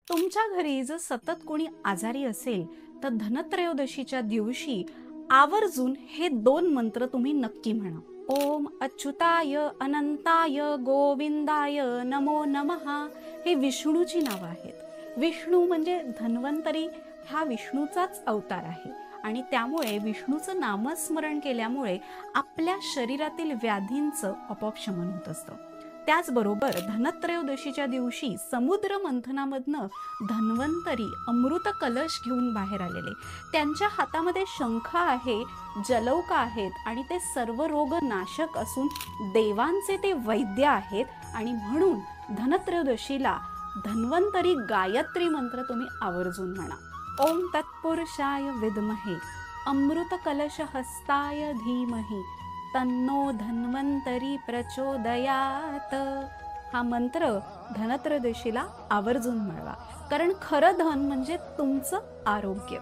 तुमच्या घरी जर सतत कोणी आजारी असेल तर धनत्रयोदशीच्या दिवशी आवर्जून हे 2 मंत्र तुम्ही नक्की म्हणा. ओम अच्युताय अनंताय गोविंदाय नमो नमः. हे विष्णूची नावं आहेत. विष्णू म्हणजे धन्वंतरी, हा विष्णूचाच अवतार आहे आणि त्यामुळे विष्णूचं नामस्मरण केल्यामुळे आपल्या शरीरातील व्याधींचं आपोआप शमन होत असतं. त्याचबरोबर धनत्रयोदशीच्या दिवशी समुद्र मंथनामधनं धन्वंतरी अमृत कलश घेऊन बाहेर आलेले, त्यांच्या हातामध्ये शंख आहे, जलौका आहेत आणि ते सर्व रोग नाशक असून देवांचे ते वैद्य आहेत आणि म्हणून धनत्रयोदशीला धन्वंतरी गायत्री मंत्र तुम्ही आवर्जून म्हणा. ओम तत्पुरुषाय विद्महे अमृत कलश हस्ताय धीमहि तन्नो धन्वंतरी प्रचोदयात. हा मंत्र धनत्रयोदशीला आवर्जून मिळवा, कारण खरं धन म्हणजे तुमचं आरोग्य.